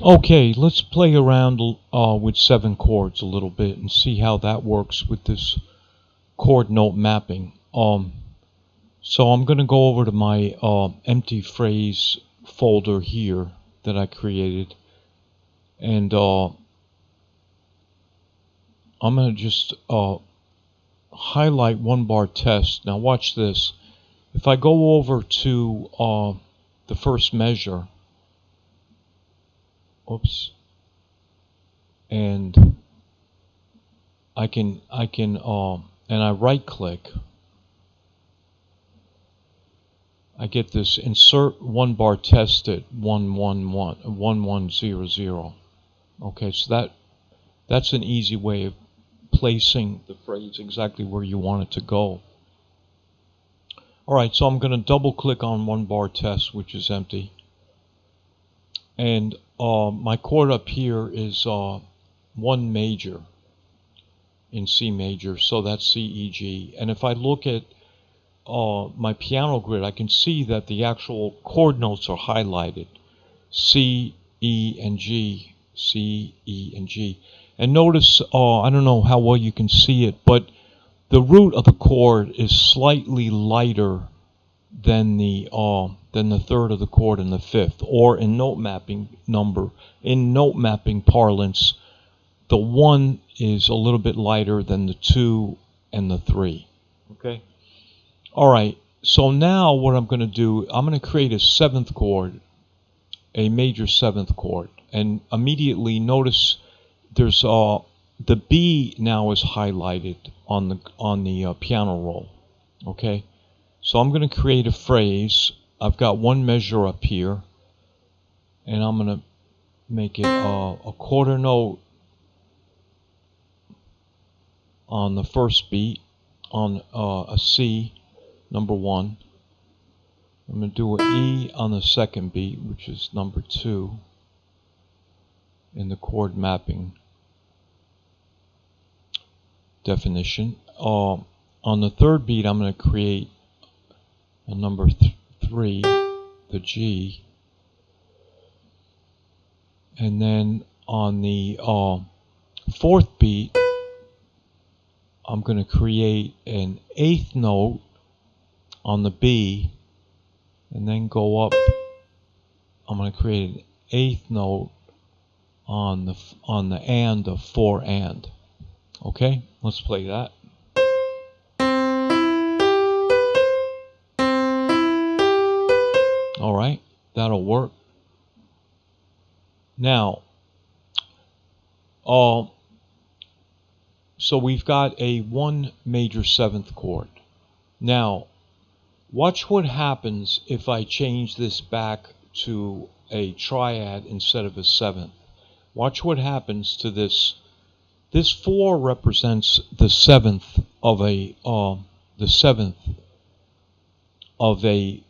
Okay, let's play around with 7 chords a little bit and see how that works with this chord note mapping. So I'm going to go over to my empty phrase folder here that I created, and I'm going to just highlight 1-bar test. Now watch this. If I go over to the first measure, oops, and I can and I right click, I get this insert 1-bar test at 1100. Okay, so that's an easy way of placing the phrase exactly where you want it to go. Alright, so I'm going to double click on 1-bar test, which is empty. And my chord up here is 1 major in C major, so that's C, E, G. And if I look at my piano grid, I can see that the actual chord notes are highlighted. C, E, and G. C, E, and G. And notice, I don't know how well you can see it, but the root of the chord is slightly lighter than the third of the chord and the fifth. Or in note mapping parlance, the 1 is a little bit lighter than the 2 and the 3. Okay. Alright, so now what I'm going to do, I'm going to create a 7th chord, a major 7th chord, and immediately notice there's the B now is highlighted on the piano roll. Okay, so I'm going to create a phrase. I've got 1 measure up here, and I'm going to make it a quarter note on the first beat, on a C, number 1. I'm going to do an E on the second beat, which is number 2 in the chord mapping definition. On the third beat, I'm going to create a number 3, the G. And then on the 4th beat, I'm going to create an 8th note on the B, and then go up. I'm going to create an 8th note on the and of 4 and. Okay, let's play that. All right, that'll work. Now, so we've got a 1 major 7th chord. Now, watch what happens if I change this back to a triad instead of a 7th. Watch what happens to this. This 4 represents the 7th of a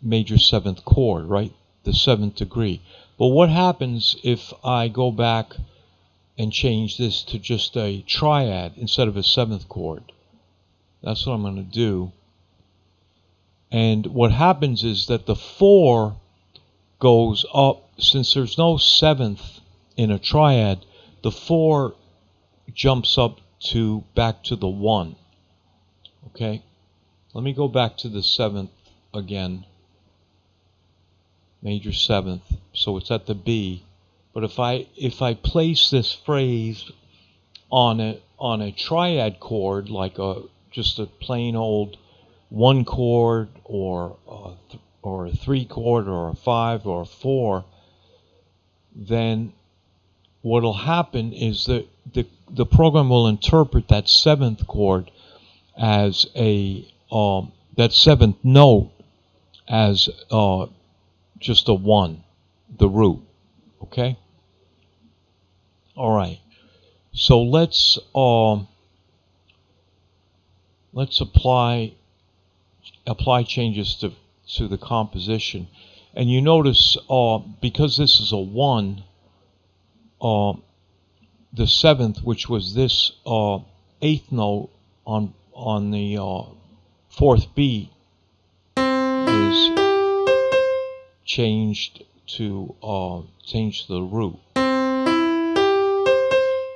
major 7th chord, right? The 7th degree. But what happens if I go back and change this to just a triad instead of a 7th chord? That's what I'm going to do. And what happens is that the 4 goes up, since there's no 7th in a triad, the 4 jumps up to back to the 1. Okay, let me go back to the 7th again, major 7th, so it's at the B. But if I place this phrase on a triad chord, like just a plain old 1 chord or a 3 chord or a 5 or a 4, then what'll happen is that the program will interpret that 7th chord as that 7th note as just a 1, the root. Okay. All right. So let's apply changes to the composition, and you notice because this is a 1. The 7th, which was this 8th note on the 4th beat, is changed to the root.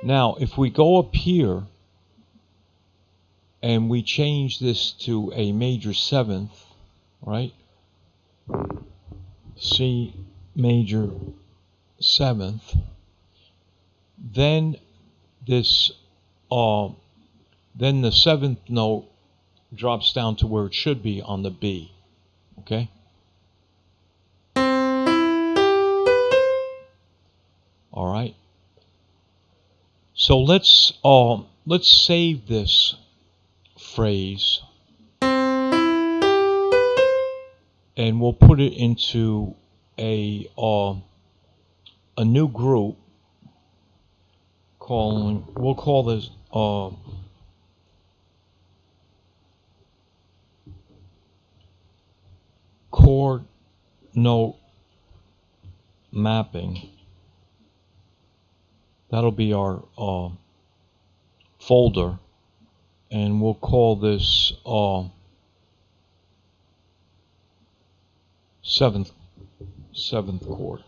Now, if we go up here and we change this to a major seventh, right? C major seventh, then this, then the seventh note drops down to where it should be on the B. Okay. All right. So let's save this phrase and we'll put it into a new group. We'll call this Chord Note Mapping. That'll be our folder, and we'll call this seventh chord.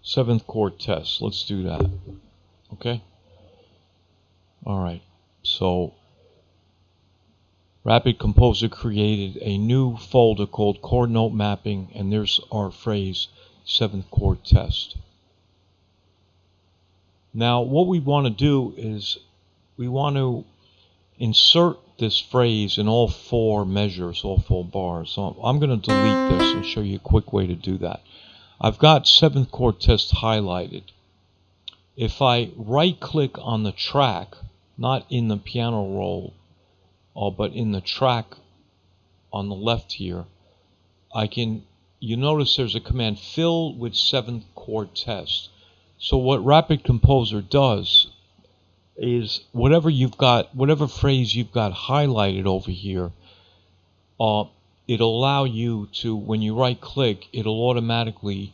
Seventh chord test. Let's do that. Okay. All right. So Rapid Composer created a new folder called Chord Note Mapping, and there's our phrase seventh chord test. Now what we want to do is we want to insert this phrase in all four measures, all four bars. So I'm going to delete this and show you a quick way to do that. I've got seventh chord test highlighted. If I right click on the track, not in the piano roll, but in the track on the left here, you notice there's a command, fill with seventh chord test. So what Rapid Composer does is whatever phrase you've got highlighted over here, it'll allow you to, when you right click, it'll automatically,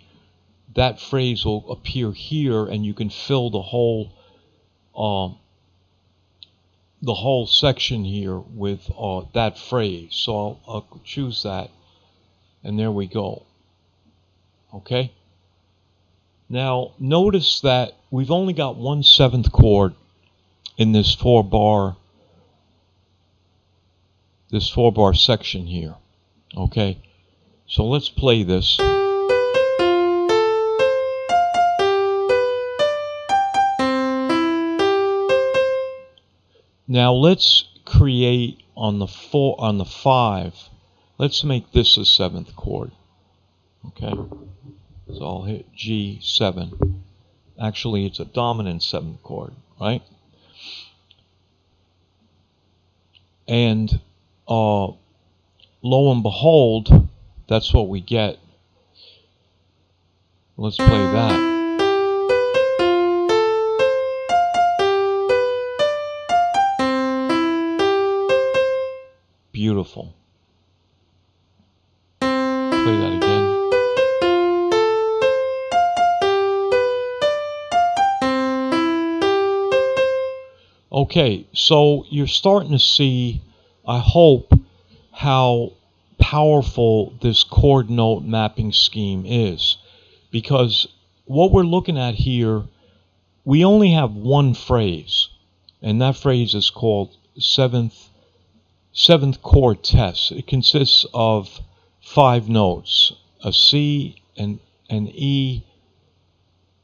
that phrase will appear here and you can fill the whole section here with that phrase. So I'll choose that, and there we go. Okay. Now notice that we've only got one seventh chord in this four bar section here. Okay. So let's play this. Now let's create on the 5. Let's make this a seventh chord. Okay. So I'll hit G7. Actually, it's a dominant seventh chord, right? And lo and behold, that's what we get. Let's play that. Beautiful. Play that again. Okay, so you're starting to see, I hope, how powerful this chord note mapping scheme is. Because what we're looking at here, we only have one phrase, and that phrase is called seventh chord test. It consists of 5 notes, a C, an E,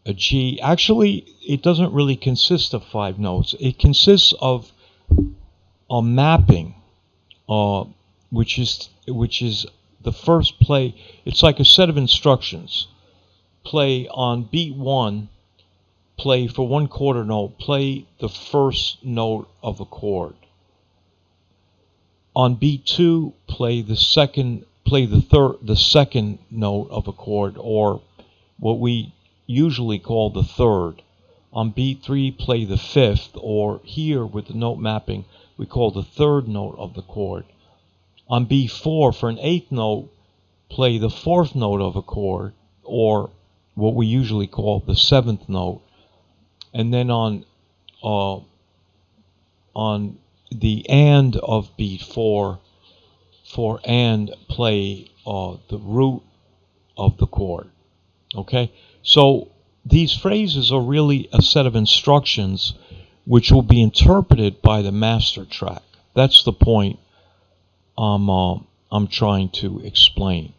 a G. Actually, it doesn't really consist of 5 notes. It consists of a mapping, which is the first play. It's like a set of instructions. Play on beat 1, play for 1 quarter note, play the first note of a chord. On beat 2, play the second note of a chord, or what we usually call the third. On beat 3, play the 5th, or here with the note mapping, we call the third note of the chord. On beat 4, for an 8th note, play the 4th note of a chord, or what we usually call the 7th note. And then on the and of beat 4, for and, play the root of the chord. Okay, so these phrases are really a set of instructions which will be interpreted by the master track. That's the point I'm trying to explain.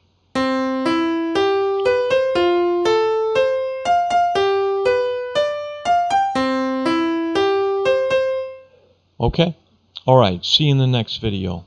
Okay? All right, see you in the next video.